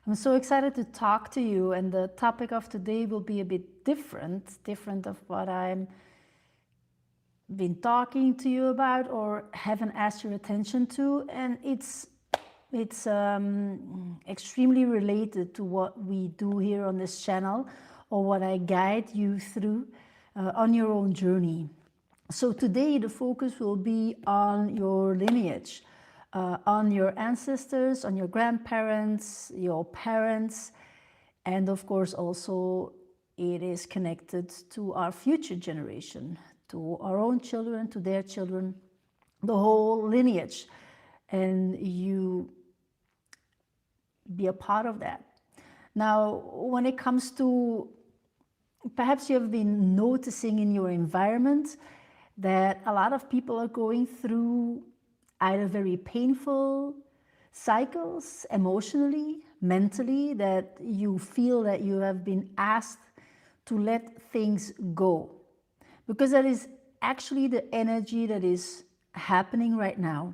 I'm so excited to talk to you, and the topic of today will be a bit different of what I'm been talking to you about or haven't asked your attention to, and it's extremely related to what we do here on this channel, or what I guide you through on your own journey. So today the focus will be on your lineage, on your ancestors, on your grandparents, your parents, and of course also it is connected to our future generation, to our own children, to their children, the whole lineage, and you be a part of that. Now, when it comes to, perhaps you have been noticing in your environment that a lot of people are going through either very painful cycles, emotionally, mentally, that you feel that you have been asked to let things go. Because that is actually the energy that is happening right now.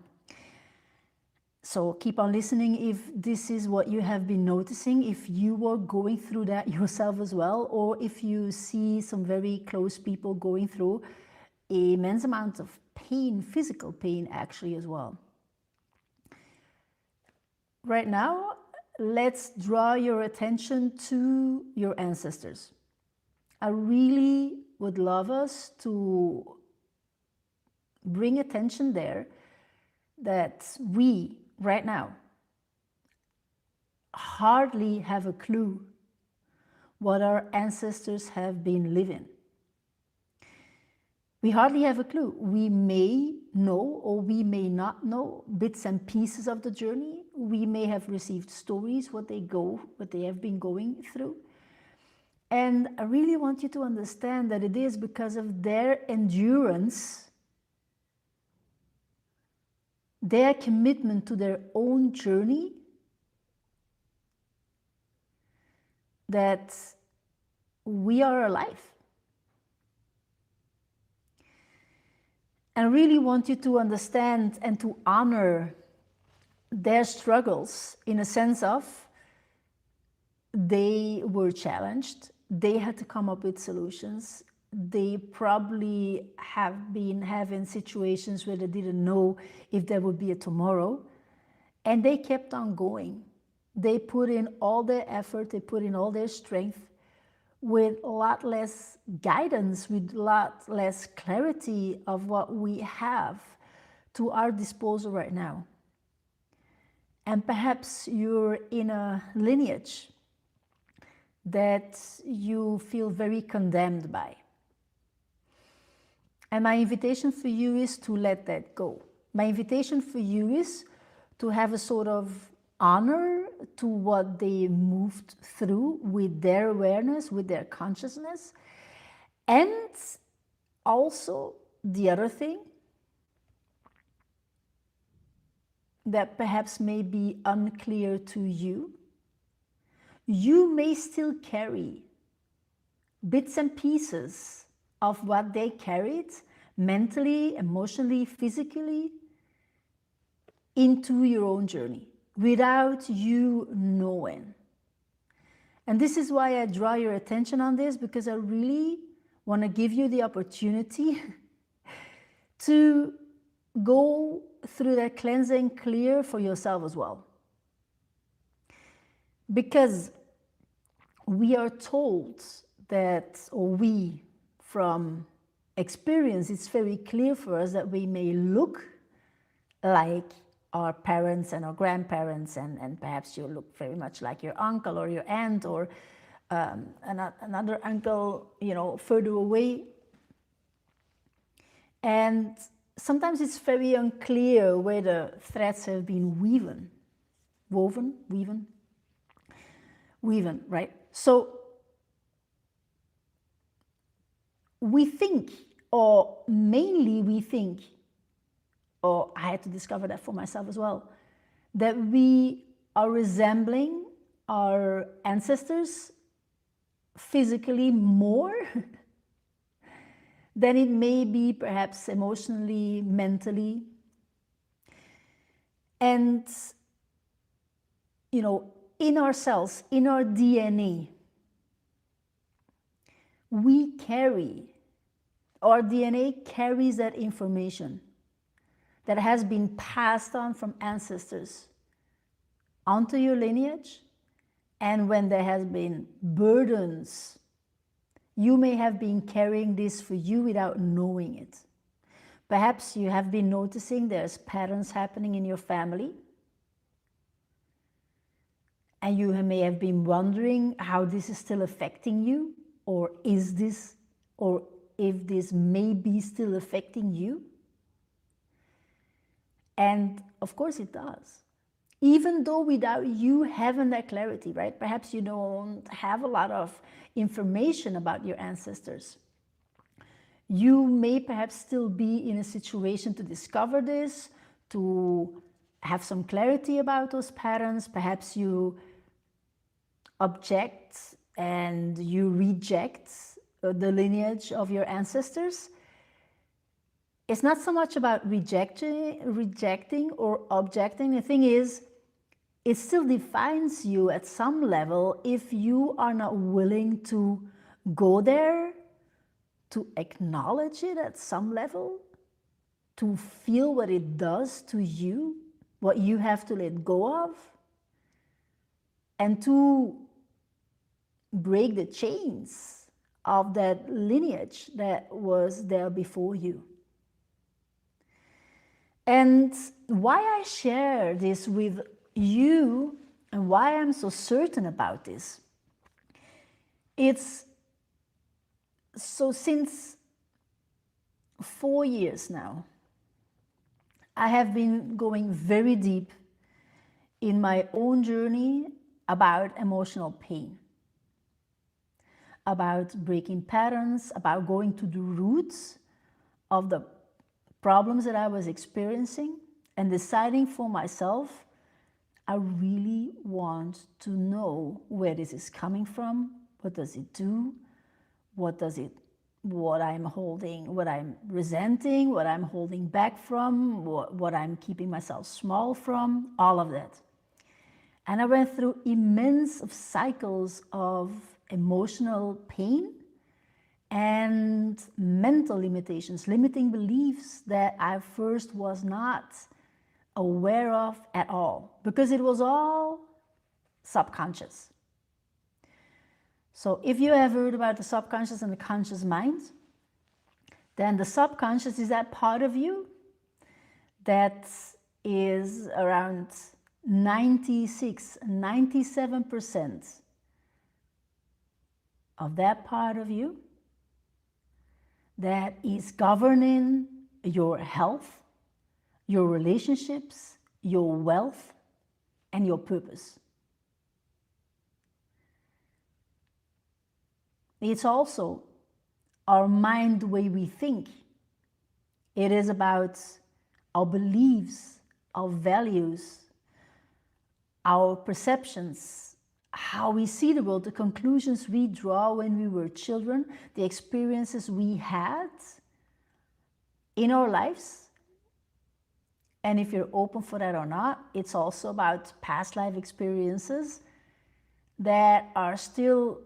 So keep on listening if this is what you have been noticing, if you were going through that yourself as well, or if you see some very close people going through immense amounts of pain, physical pain actually as well. Right now, let's draw your attention to your ancestors. I really would love us to bring attention there, that we, right now, hardly have a clue what our ancestors have been living. We hardly have a clue. We may know or we may not know bits and pieces of the journey. We may have received stories, what they have been going through. And I really want you to understand that it is because of their endurance, their commitment to their own journey, that we are alive. I really want you to understand and to honor their struggles, in a sense of they were challenged, they had to come up with solutions, they probably have been having situations where they didn't know if there would be a tomorrow, and they kept on going. They put in all their effort, they put in all their strength, with a lot less guidance, with a lot less clarity of what we have to our disposal right now. And perhaps you're in a lineage that you feel very condemned by. And my invitation for you is to let that go. My invitation for you is to have a sort of honor to what they moved through with their awareness, with their consciousness. And also the other thing that perhaps may be unclear to you, you may still carry bits and pieces of what they carried mentally, emotionally, physically into your own journey without you knowing. And this is why I draw your attention on this, because I really want to give you the opportunity to go through that cleansing clear for yourself as well. Because we are told that, or we from experience, it's very clear for us that we may look like our parents and our grandparents, and perhaps you look very much like your uncle or your aunt, or another uncle, further away. And sometimes it's very unclear where the threads have been woven, right? So we think, or mainly we think, or I had to discover that for myself as well, that we are resembling our ancestors physically more than it may be perhaps emotionally, mentally. And, in our cells, in our DNA, we carry, our DNA carries that information that has been passed on from ancestors onto your lineage. And when there has been burdens, you may have been carrying this for you without knowing it. Perhaps you have been noticing there's patterns happening in your family. And you may have been wondering how this is still affecting you, or is this, or if this may be still affecting you. And of course it does. Even though without you having that clarity, right? Perhaps you don't have a lot of information about your ancestors. You may perhaps still be in a situation to discover this, to have some clarity about those patterns. Perhaps you object and you reject the lineage of your ancestors. It's not so much about rejecting or objecting. The thing is, it still defines you at some level if you are not willing to go there, to acknowledge it at some level, to feel what it does to you, what you have to let go of, and to break the chains of that lineage that was there before you. And why I share this with you and why I'm so certain about this, it's so since 4 years now, I have been going very deep in my own journey about emotional pain, about breaking patterns, about going to the roots of the problems that I was experiencing and deciding for myself, I really want to know where this is coming from. What does it do? What I'm holding, what I'm resenting, what I'm holding back from, what I'm keeping myself small from, all of that. And I went through immense cycles of emotional pain and mental limitations, limiting beliefs that I first was not aware of at all, because it was all subconscious. So if you have heard about the subconscious and the conscious mind, then the subconscious is that part of you that is around 97% of that part of you that is governing your health, your relationships, your wealth, and your purpose. It's also our mind, the way we think. It is about our beliefs, our values, our perceptions, how we see the world, the conclusions we draw when we were children, the experiences we had in our lives. And if you're open for that or not, it's also about past life experiences that are still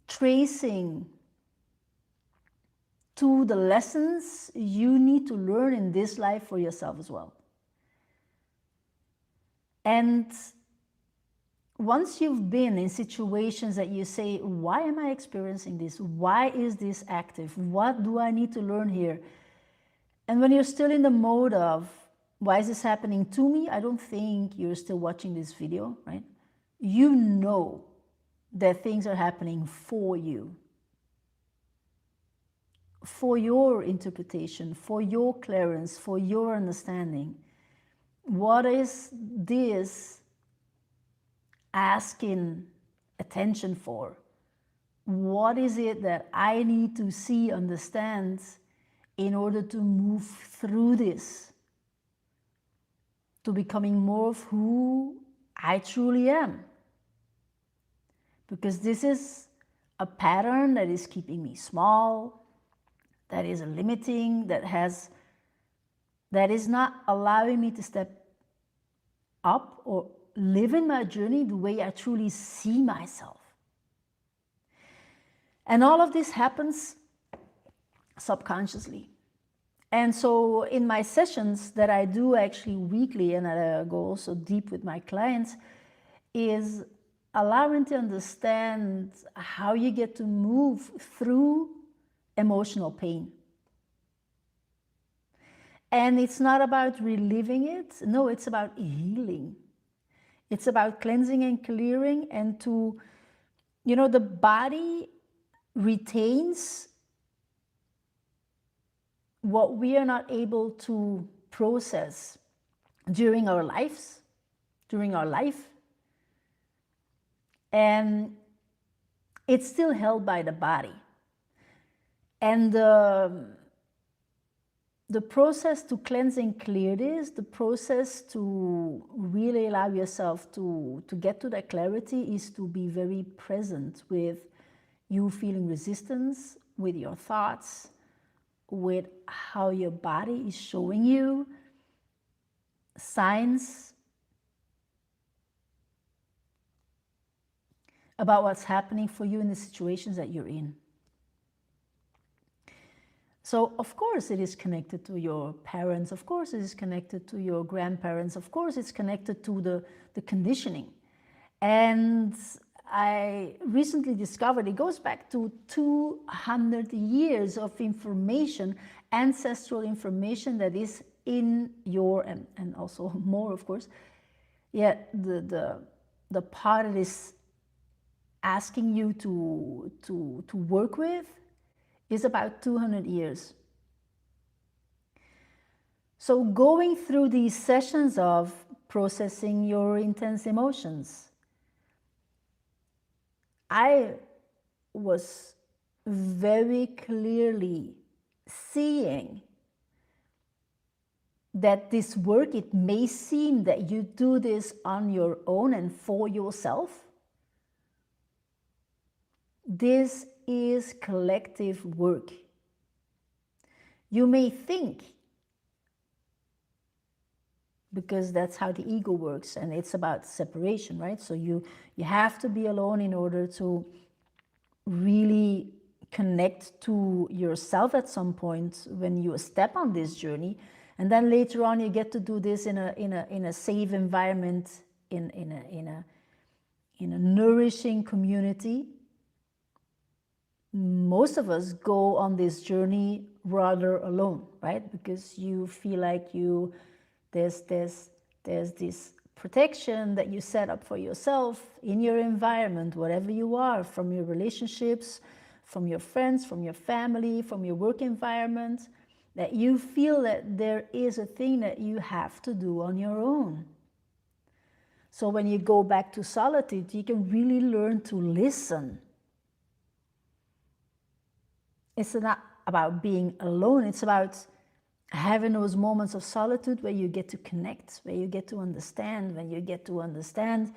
tracing to the lessons you need to learn in this life for yourself as well. And once you've been in situations that you say, why am I experiencing this? Why is this active? What do I need to learn here? And when you're still in the mode of, why is this happening to me? I don't think you're still watching this video, right? You know that things are happening for you, for your interpretation, for your clearance, for your understanding. What is this asking attention for? What is it that I need to see, understand in order to move through this, to becoming more of who I truly am? Because this is a pattern that is keeping me small, that is limiting, that is not allowing me to step up or living my journey the way I truly see myself. And all of this happens subconsciously. And so in my sessions that I do actually weekly, and I go also deep with my clients, is allowing to understand how you get to move through emotional pain. And it's not about reliving it. No, it's about healing. It's about cleansing and clearing, and to, the body retains what we are not able to process during our life. And it's still held by the body. And the process to cleanse and clear this, the process to really allow yourself to get to that clarity, is to be very present with you feeling resistance, with your thoughts, with how your body is showing you signs about what's happening for you in the situations that you're in. So, of course, it is connected to your parents. Of course, it is connected to your grandparents. Of course, it's connected to the conditioning. And I recently discovered it goes back to 200 years of information, ancestral information that is in your, and also more, of course. Yet the part that is asking you to work with is about 200 years. So going through these sessions of processing your intense emotions, I was very clearly seeing that this work, it may seem that you do this on your own and for yourself. This is collective work. You may think, because that's how the ego works, and it's about separation, right? So you have to be alone in order to really connect to yourself at some point when you step on this journey, and then later on you get to do this in a safe environment, in a nourishing community. Most of us go on this journey rather alone, right? Because you feel like there's this protection that you set up for yourself in your environment, whatever you are, from your relationships, from your friends, from your family, from your work environment, that you feel that there is a thing that you have to do on your own. So when you go back to solitude, you can really learn to listen. It's not about being alone, it's about having those moments of solitude where you get to connect, where you get to understand, when you get to understand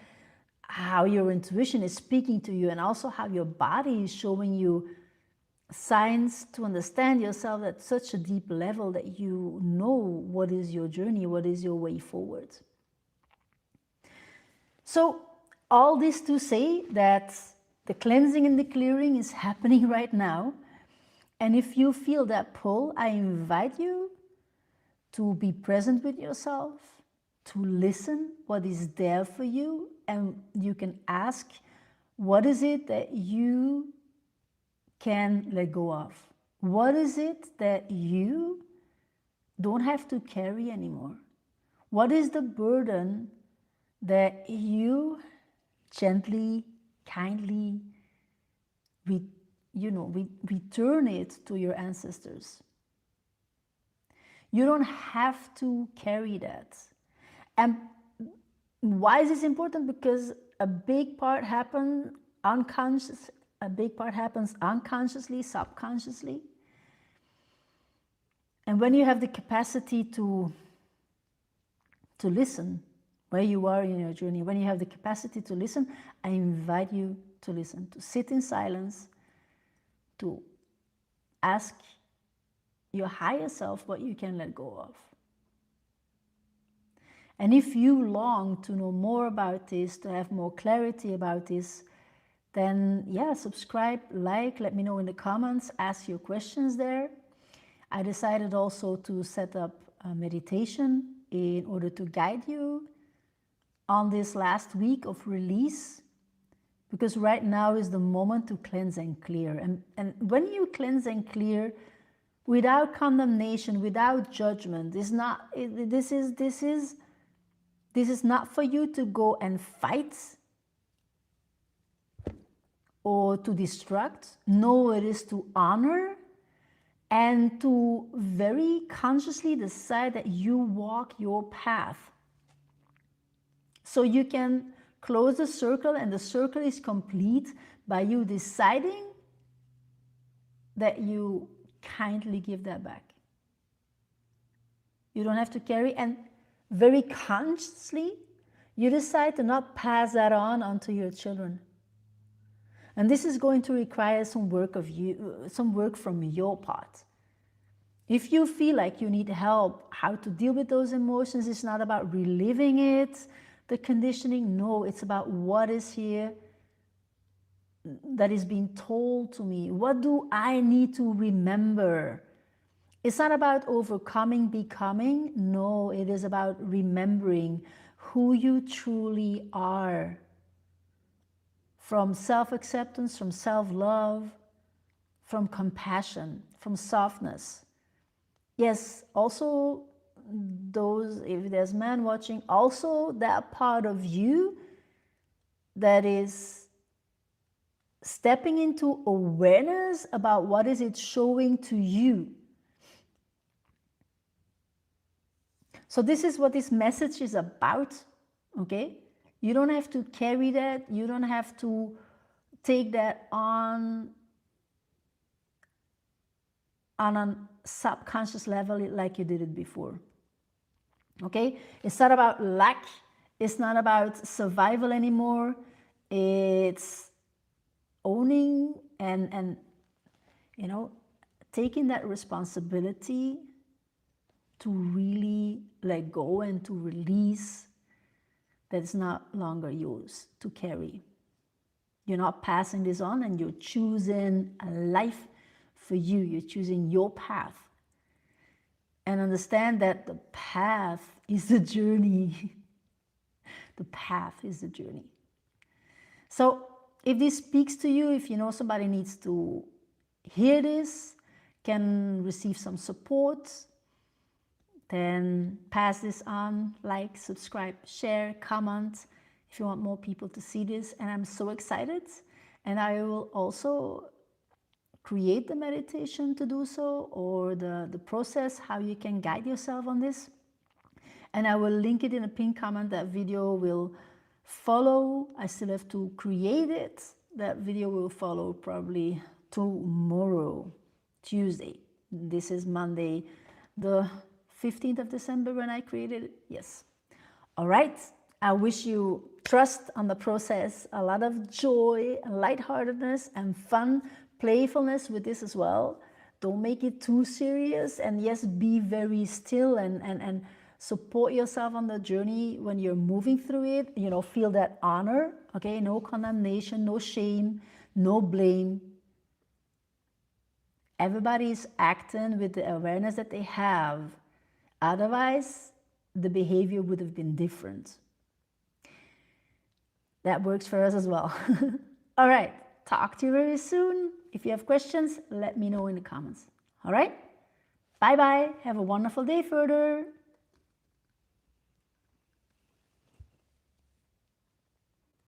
how your intuition is speaking to you, and also how your body is showing you signs to understand yourself at such a deep level that you know what is your journey, what is your way forward. So all this to say that the cleansing and the clearing is happening right now. And if you feel that pull, I invite you to be present with yourself, to listen what is there for you, and you can ask, what is it that you can let go of? What is it that you don't have to carry anymore? What is the burden that you gently, kindly, return it to your ancestors? You don't have to carry that. And why is this important? Because a big part happens unconsciously, subconsciously. And when you have the capacity to listen, where you are in your journey, when you have the capacity to listen, I invite you to listen, to sit in silence, to ask your higher self what you can let go of. And if you long to know more about this, to have more clarity about this, then yeah, subscribe, like, let me know in the comments, ask your questions there. I decided also to set up a meditation in order to guide you on this last week of release, because right now is the moment to cleanse and clear. And when you cleanse and clear without condemnation, without judgment, this is not for you to go and fight or to distract. No, it is to honor and to very consciously decide that you walk your path. So you can close the circle, and the circle is complete by you deciding that you kindly give that back. You don't have to carry, and very consciously you decide to not pass that on onto your children. And this is going to require some work of you, some work from your part. If you feel like you need help how to deal with those emotions, it's not about reliving it, the conditioning. No, it's about what is here that is being told to me. What do I need to remember? It's not about overcoming, becoming. No, it is about remembering who you truly are. From self-acceptance, from self-love, from compassion, from softness. Yes, also those, if there's man watching, also that part of you that is stepping into awareness about what is it showing to you. So this is what this message is about, okay? You don't have to carry that. You don't have to take that on a subconscious level like you did it before. Okay? It's not about lack. It's not about survival anymore. It's owning and you know, taking that responsibility to really let go and to release. That is not longer yours to carry. You're not passing this on, and you're choosing a life for you. You're choosing your path. And understand that the path is the journey. The path is the journey. So if this speaks to you, if you know somebody needs to hear this, can receive some support, then pass this on, like, subscribe, share, comment if you want more people to see this. And I'm so excited. And I will also create the meditation to do so, or the process, how you can guide yourself on this. And I will link it in a pinned comment. That video will follow. I still have to create it. That video will follow probably tomorrow, Tuesday. This is Monday, the 15th of December when I created it. Yes. All right. I wish you trust on the process, a lot of joy, lightheartedness, and fun, playfulness with this as well. Don't make it too serious. And yes, be very still and support yourself on the journey when you're moving through it. You know, feel that honor. Okay. No condemnation, no shame, no blame. Everybody is acting with the awareness that they have. Otherwise, the behavior would have been different. That works for us as well. All right. Talk to you very soon. If you have questions, let me know in the comments. All right. Bye-bye. Have a wonderful day further.